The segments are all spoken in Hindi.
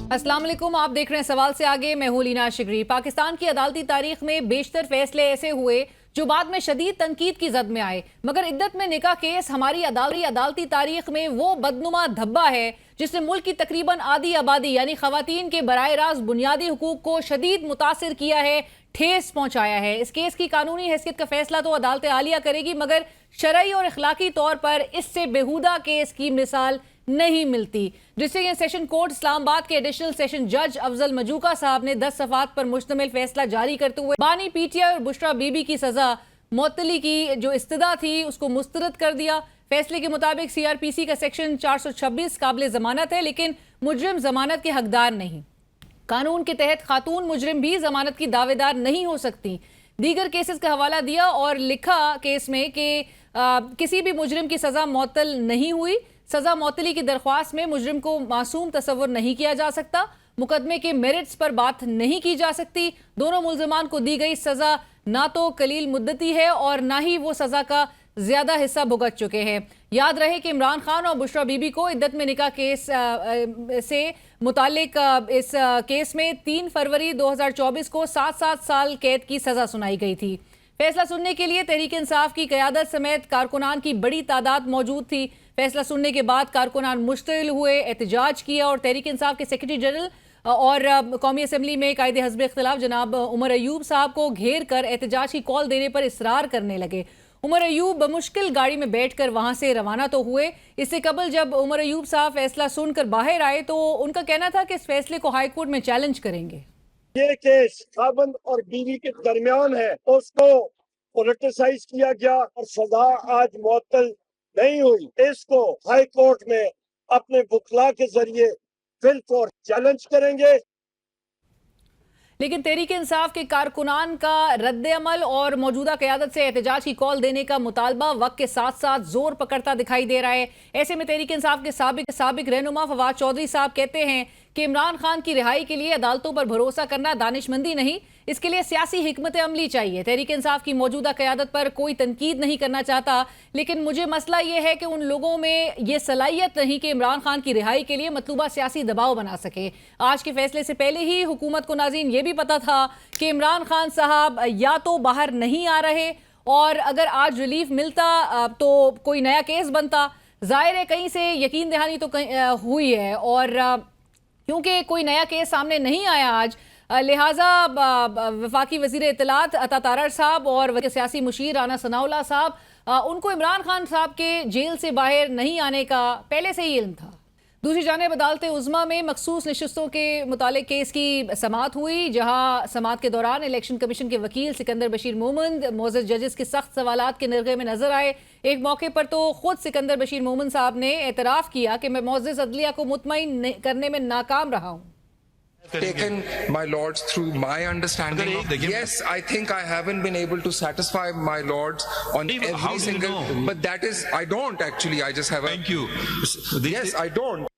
अस्सलाम वालेकुम, आप देख रहे हैं सवाल से आगे। मैं हूं लीना शिगरी। पाकिस्तान की अदालती तारीख में बेशतर फैसले ऐसे हुए जो बाद में शदीद तनकीद की जद में आए, मगर इद्दत में निकाह केस हमारी अदालती तारीख में वो बदनुमा धब्बा है जिसने मुल्क की तकरीबन आधी आबादी यानी खवातीन के बराह रास्त बुनियादी हुकूक को शदीद मुतासिर किया है, ठेस पहुंचाया है। इस केस की कानूनी हैसियत का फैसला तो अदालत आलिया करेगी, मगर शरई और अखलाकी तौर पर इससे बेहुदा केस की मिसाल नहीं मिलती। डिस्ट्रिक्ट सेशन कोर्ट इस्लामाबाद के एडिशनल सेशन जज अफजल मजूका साहब ने 10 सफ़ात पर मुश्तमिल फैसला जारी करते हुए बानी पीटीआई और बुशरा बीबी की सजा मुअत्तली की जो इस्तदा थी उसको मुस्तरद कर दिया। फैसले के मुताबिक सीआरपीसी का सेक्शन 426 काबिल जमानत है, लेकिन मुजरिम जमानत के हकदार नहीं। कानून के तहत खातून मुजरिम भी जमानत की दावेदार नहीं हो सकती। दीगर केसेस का हवाला दिया और लिखा केस में कि किसी भी मुजरिम की सजा मुअत्तल नहीं हुई। सजा मुअत्तली की दरख्वास्त में मुजरिम को मासूम तस्वुर नहीं किया जा सकता। मुकदमे के मेरिट्स पर बात नहीं की जा सकती। दोनों मुल्जिमान को दी गई सजा ना तो कलील मुद्दती है और ना ही वो सजा का ज्यादा हिस्सा भुगत चुके हैं। याद रहे कि इमरान खान और बुशरा बीबी को इद्दत में निकाह केस से मुतालिक इस केस में 3 फरवरी 2024 को 7-7 साल कैद की सजा सुनाई गई थी। फैसला सुनने के लिए तहरीक इंसाफ की क़यादत समेत कारकुनान की बड़ी तादाद मौजूद थी। फैसला सुनने के बाद कारकुनान मुश्तिल हुए, एहतजाज किया और तहरीक इंसाफ के सेक्रेटरी जनरल और कौमी असम्बली में कायदे हस्ब इख्तिलाफ जनाब उमर अयूब साहब को घेर कर एहतजाज की कॉल देने पर इसरार करने लगे। उमर अयूब बमुश्किल गाड़ी में बैठकर वहां से रवाना तो हुए। इससे कबल जब उमर अयूब साहब फैसला सुनकर बाहर आए तो उनका कहना था कि इस फैसले को हाई कोर्ट में चैलेंज करेंगे। ये केस खाबंद और बीवी के दरमियान है, उसको पोलिटिसाइज किया गया और सजा आज मुअत्तल नहीं हुई। इसको हाई कोर्ट में अपने वकला के जरिए बिल्कुल चैलेंज करेंगे। लेकिन तहरीक इंसाफ के कारकुनान का रद्द अमल और मौजूदा क़यादत से एहतजाज की कॉल देने का मुतालबा वक्त के साथ साथ जोर पकड़ता दिखाई दे रहा है। ऐसे में तहरीक इंसाफ के साबिक रहनुमा फवाद चौधरी साहब कहते हैं कि इमरान खान की रिहाई के लिए अदालतों पर भरोसा करना दानिशमंदी नहीं, इसके लिए सियासी हिकमत अमली चाहिए। तहरीक इंसाफ की मौजूदा क़यादत पर कोई तनकीद नहीं करना चाहता, लेकिन मुझे मसला यह है कि उन लोगों में यह सलाहियत नहीं कि इमरान खान की रिहाई के लिए मतलूबा सियासी दबाव बना सके। आज के फैसले से पहले ही हुकूमत को नाज़रीन ये भी पता था कि इमरान खान साहब या तो बाहर नहीं आ रहे और अगर आज रिलीफ मिलता तो कोई नया केस बनता। जाहिर है कहीं से यकीन दहानी तो हुई है और क्योंकि कोई नया केस सामने नहीं आया आज, लिहाजा वफाकी वज़ीर इत्तलात अता तारड़ साहब और सियासी मुशीर राना सनाउल्लाह साहब उनको इमरान खान साहब के जेल से बाहर नहीं आने का पहले से ही इल्म था। दूसरी जानिब अदालत उज़्मा में मखसूस नशिस्तों के मुतालिक केस की समाअत हुई, जहां समाअत के दौरान इलेक्शन कमीशन के वकील सिकंदर बशीर मोमन मोअज़्ज़ज़ जजेस के सख्त सवालात के निर्गे में नजर आए। एक मौके पर तो खुद सिकंदर बशीर मोमन साहब ने एतराफ़ किया कि मैं मुअज़्ज़ज़ अदलिया को मुतमईन करने में नाकाम रहा हूँ। Taken, my lords, through my understanding. Yes, I think I haven't been able to satisfy my lords on every single. But that is, I don't actually. I just have a. Thank you. Yes, I don't.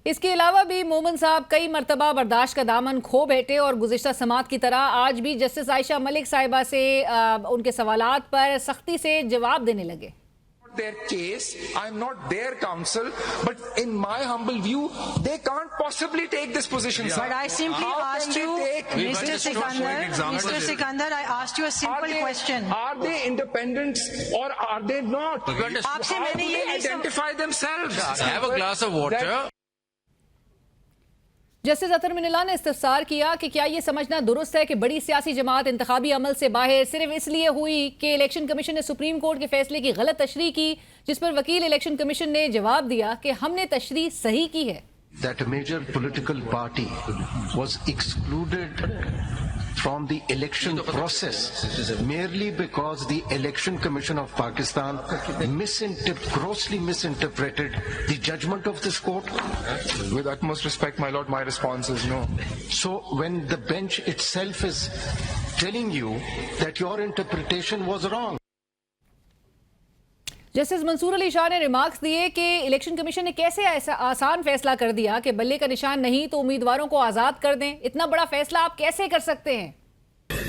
इसके अलावा भी मोमन साहब कई मरतबा बर्दाश्त का दामन खो बैठे और गुज़िश्ता समात की तरह आज भी जस्टिस आयशा मलिक साहिबा से उनके सवालात पर सख्ती से जवाब देने लगे। Their case, I'm not their counsel, but in my humble view, they can't possibly take this position. But I simply asked you, Mr. Sikandar, I asked you a simple question. Are they independent or are they not? आपसे मैंने ये नहीं identify themselves. Have a glass of water. Justice Athar Minallah ने इस्तफसार किया कि क्या ये समझना दुरुस्त है कि बड़ी सियासी जमात इंतखाबी अमल से बाहर सिर्फ इसलिए हुई कि इलेक्शन कमीशन ने सुप्रीम कोर्ट के फैसले की गलत तशरीह की, जिस पर वकील इलेक्शन कमीशन ने जवाब दिया कि हमने तशरीह सही की है। That a major political party was excluded from the election process merely because the Election Commission of Pakistan grossly misinterpreted the judgment of this court? With utmost respect, my lord, my response is no. So when the bench itself is telling you that your interpretation was wrong. Justice Mansoor Ali Shah ने रिमार्क्स दिए कि इलेक्शन कमीशन ने कैसे ऐसा आसान फैसला कर दिया कि बल्ले का निशान नहीं तो उम्मीदवारों को आजाद कर दें। इतना बड़ा फैसला आप कैसे कर सकते हैं?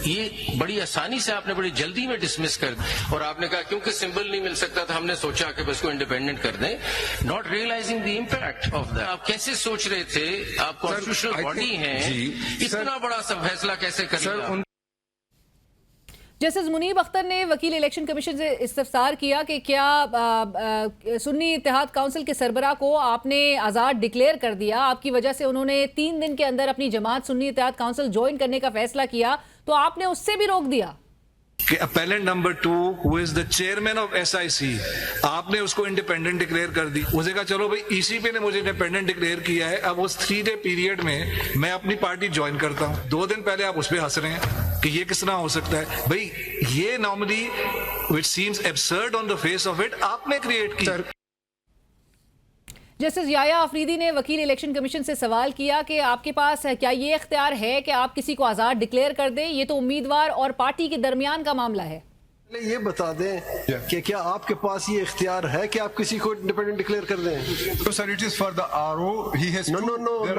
ये बड़ी आसानी से आपने बड़ी जल्दी में डिसमिस कर दिया और आपने कहा क्योंकि सिंबल नहीं मिल सकता था हमने सोचा कि बस को इंडिपेंडेंट कर दें, not realizing the impact of that. आप कैसे सोच रहे थे, आप कॉन्स्टिट्यूशनल बॉडी हैं, इतना बड़ा सब फैसला कैसे करेंगे? जस्टिस मुनीब अख्तर ने वकील इलेक्शन कमीशन से इस्तफसार किया कि क्या सुन्नी इत्तेहाद काउंसिल के सरबराह को आपने आज़ाद डिक्लेयर कर दिया, आपकी वजह से उन्होंने 3 दिन के अंदर अपनी जमात सुन्नी इत्तेहाद काउंसिल ज्वाइन करने का फैसला किया, तो आपने उससे भी रोक दिया। Appellant number 2 who is the chairman of SIC, आपने उसको इंडिपेंडेंट डिक्लेयर कर दी। उसे कहा चलो भाई ECP ने मुझे इंडिपेंडेंट डिक्लेयर किया है, अब उस 3 डे पीरियड में मैं अपनी पार्टी ज्वाइन करता हूं। 2 दिन पहले आप उस पर हंस रहे हैं कि ये किस तरह हो सकता है। भाई ये normally which seems absurd on the face of it आपने क्रिएट किया। जस्टिस याया अफरीदी ने वकील इलेक्शन कमीशन से सवाल किया कि आपके पास क्या ये इख्तियार है कि आप किसी को आज़ाद डिक्लेयर कर दें, ये तो उम्मीदवार और पार्टी के दरमियान का मामला है। ये बता दें कि क्या आपके पास ये इख्तियार है कि आप किसी को इंडिपेंडेंट डिक्लेयर कर दें? So sir, it is for the RO. He has No,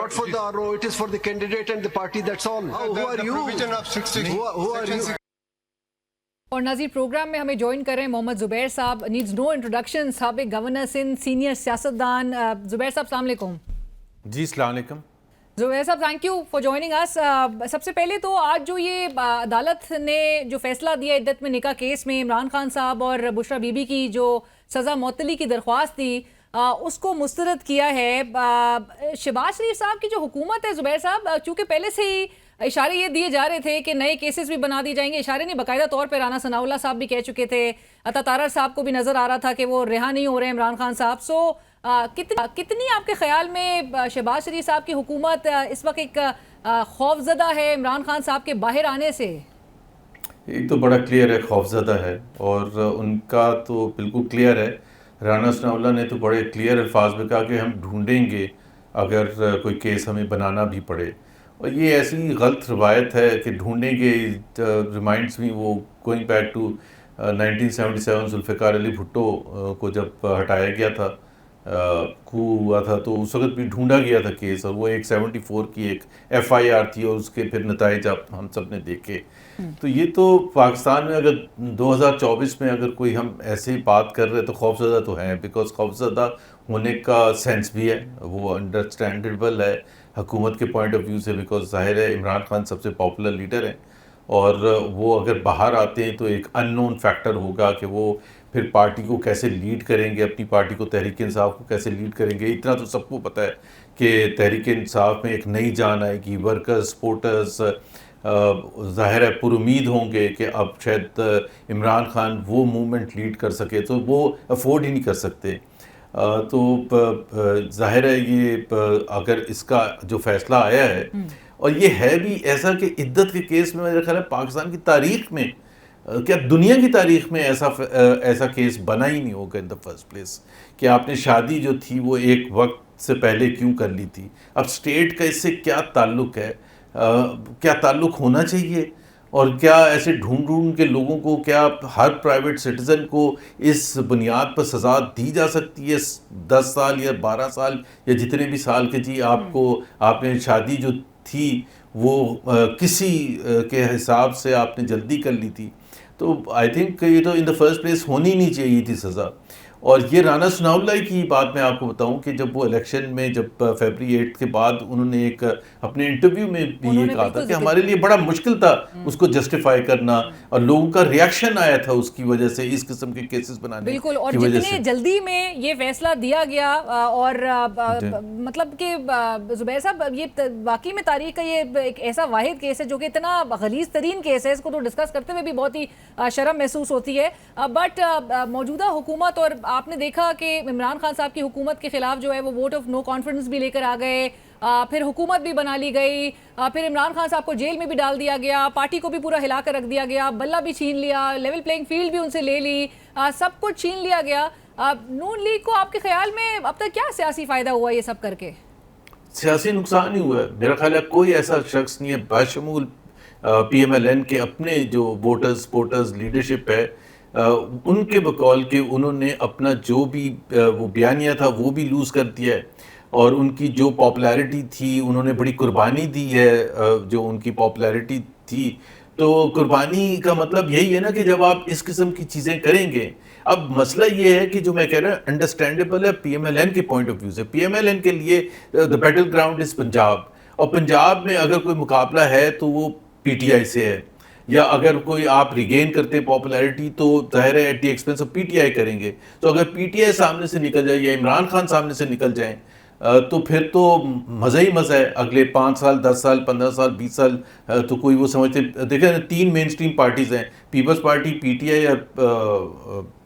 not for the RO. It is for the candidate and the party. That's all. Who are you? Who are you? और नाज़रीन, प्रोग्राम में हमें ज्वाइन कर रहे हैं मोहम्मद ज़ुबैर साहब, नीड्स नो इंट्रोडक्शन, साबिक गवर्नर सिंध, सीनियर सियासतदान। ज़ुबैर साहब अस्सलाम वालेकुम। जी अस्सलाम वालेकुम। ज़ुबैर साहब thank you for joining us. सबसे पहले तो आज जो ये अदालत ने जो फैसला दिया इद्दत में निकाह केस में इमरान खान साहब और बुशरा बीबी की जो सज़ा मुअत्तली की दरख्वास्त थी उसको मुस्तरद किया है। शहबाज शरीफ साहब की जो हुकूमत है ज़ुबैर साहब, चूँकि पहले से ही इशारे ये दिए जा रहे थे कि नए केसेस भी बना दिए जाएंगे, इशारे नहीं बाकायदा तौर पर राना सनाउल्ला साहब भी कह चुके थे, अता तारर साहब को भी नज़र आ रहा था कि वो रिहा नहीं हो रहे इमरान खान साहब। सो कितनी आपके ख्याल में शहबाज शरीफ साहब की हुकूमत इस वक्त एक खौफजदा है इमरान खान साहब के बाहर आने से? एक तो बड़ा क्लियर है, खौफजदा है, और उनका तो बिल्कुल क्लियर है। राना सनाउल्ला ने तो बड़े क्लियर अल्फाज में कहा कि हम ढूंढेंगे अगर कोई केस हमें बनाना भी पड़े, और ये ऐसी गलत रवायत है कि ढूंढेंगे। रिमाइंड्स मी वो going back to 1977 Zulfikar Ali Bhutto को जब हटाया गया था, कू हुआ था, तो उस वक्त भी ढूंढा गया था केस, और वो एक 74 की एक FIR थी और उसके फिर नताइज हम सब ने देखे। तो ये तो पाकिस्तान में अगर 2024 में अगर कोई हम ऐसे बात कर रहे तो खौफजदा तो हैं, बिकॉज खौफजदा होने का सेंस भी है, वो अंडरस्टैंडेबल है हुकूमत के पॉइंट ऑफ व्यू से, बिकॉज जाहिर है इमरान खान सबसे पॉपुलर लीडर हैं, और वो अगर बाहर आते हैं तो एक अननोन फैक्टर होगा कि वो फिर पार्टी को कैसे लीड करेंगे, अपनी पार्टी को तहरीक इंसाफ को कैसे लीड करेंगे। इतना तो सबको पता है कि तहरीक इंसाफ में एक नई जान आएगी, वर्कर्स सपोर्टर्स ज़ाहिर है पुरुमीद होंगे कि अब शायद इमरान खान वो मूवमेंट लीड कर सके, तो वो अफोर्ड ही नहीं कर सकते। तो जाहिर है ये अगर इसका जो फैसला आया है, और ये है भी ऐसा कि इद्दत के केस में मेरा ख्याल है पाकिस्तान की तारीख में, क्या दुनिया की तारीख में ऐसा केस बना ही नहीं होगा इन द फर्स्ट प्लेस, कि आपने शादी जो थी वो एक वक्त से पहले क्यों कर ली थी। अब स्टेट का इससे क्या ताल्लुक़ है, क्या ताल्लुक़ होना चाहिए, और क्या ऐसे ढूंढ के लोगों को, क्या हर प्राइवेट सिटीज़न को इस बुनियाद पर सज़ा दी जा सकती है 10 साल या 12 साल या जितने भी साल के, जी आपने शादी जो थी वो किसी के हिसाब से आपने जल्दी कर ली थी, तो आई थिंक ये तो इन द फर्स्ट प्लेस होनी नहीं चाहिए थी सज़ा। और ये राना सनाउल्ला की बात मैं आपको बताऊं कि जब वो इलेक्शन में, जब फरवरी 8 के बाद उन्होंने एक अपने इंटरव्यू में भी ये कहा था कि हमारे लिए बड़ा मुश्किल था उसको जस्टिफाई करना, और लोगों का रिएक्शन आया था उसकी वजह से, इस किस्म के केसेस बनाने बिल्कुल, और जितने जल्दी में ये फैसला दिया गया, और मतलब कि ज़ुबैर साहब ये वाकई में तारीख का ये एक ऐसा वाहिद केस है जो कि इतना गलीज़ तरीन केस है, इसको तो डिस्कस करते हुए भी बहुत ही शर्म महसूस होती है। बट मौजूदा हुकूमत, और आपने देखा कि इमरान खान साहब की हुकूमत के खिलाफ जो है वो वोट ऑफ नो कॉन्फिडेंस भी लेकर आ गए, फिर हुकूमत भी बना ली गई, फिर इमरान खान साहब को जेल में भी डाल दिया गया, पार्टी को भी पूरा हिला कर रख दिया गया, बल्ला भी छीन लिया, लेवल प्लेइंग फील्ड भी उनसे ले ली, सब कुछ छीन लिया गया। नून लीग को आपके ख्याल में अब तक क्या सियासी फ़ायदा हुआ ये सब करके? सियासी नुकसान ही हुआ है मेरा ख्याल है। कोई ऐसा शख्स नहीं है बाशमूल PMLN के अपने जो वोटर्स सपोर्टर्स लीडरशिप है, उनके बकौल के उन्होंने अपना जो भी वो बयानिया था वो भी लूज़ कर दिया है, और उनकी जो पॉपुलैरिटी थी उन्होंने बड़ी कुर्बानी दी है, जो उनकी पॉपुलैरिटी थी तो कुर्बानी का मतलब यही है ना कि जब आप इस किस्म की चीज़ें करेंगे, अब मसला ये है कि जो मैं कह रहा हूँ अंडरस्टैंडेबल है पीएमएलएन के पॉइंट ऑफ व्यू से। पीएमएलएन के लिए the battle ground is Punjab, और पंजाब में अगर कोई मुकाबला है तो वो पीटीआई से है, या अगर कोई आप रिगेन करते हैं पॉपुलैरिटी तो जाहिर है at the expense of PTI करेंगे। तो अगर पीटीआई सामने से निकल जाए या इमरान खान सामने से निकल जाए तो फिर तो मज़ा ही मज़ा है। अगले 5 साल 10 साल 15 साल 20 साल तो कोई वो समझते, देखें ना 3 मेन स्ट्रीम पार्टीज़ हैं, पीपल्स पार्टी, पीटीआई और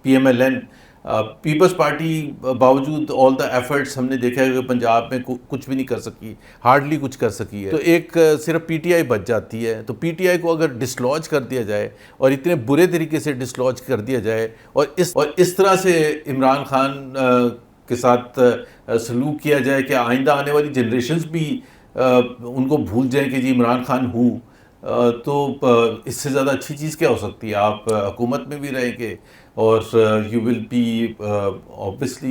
पीएमएलएन। पीपल्स पार्टी बावजूद ऑल द एफर्ट्स हमने देखा है कि पंजाब में कुछ भी नहीं कर सकी, हार्डली कुछ कर सकी है। तो एक सिर्फ पीटीआई बच जाती है। तो पीटीआई को अगर डिसलॉज कर दिया जाए और इतने बुरे तरीके से डिसलॉज कर दिया जाए और इस तरह से इमरान खान के साथ सलूक किया जाए कि आइंदा आने वाली जनरेशन्स भी उनको भूल जाएं कि जी इमरान खान हूँ, तो इससे ज़्यादा अच्छी चीज़ क्या हो सकती है। आप हुकूमत में भी रहेंगे और यू विल बी ऑब्वियसली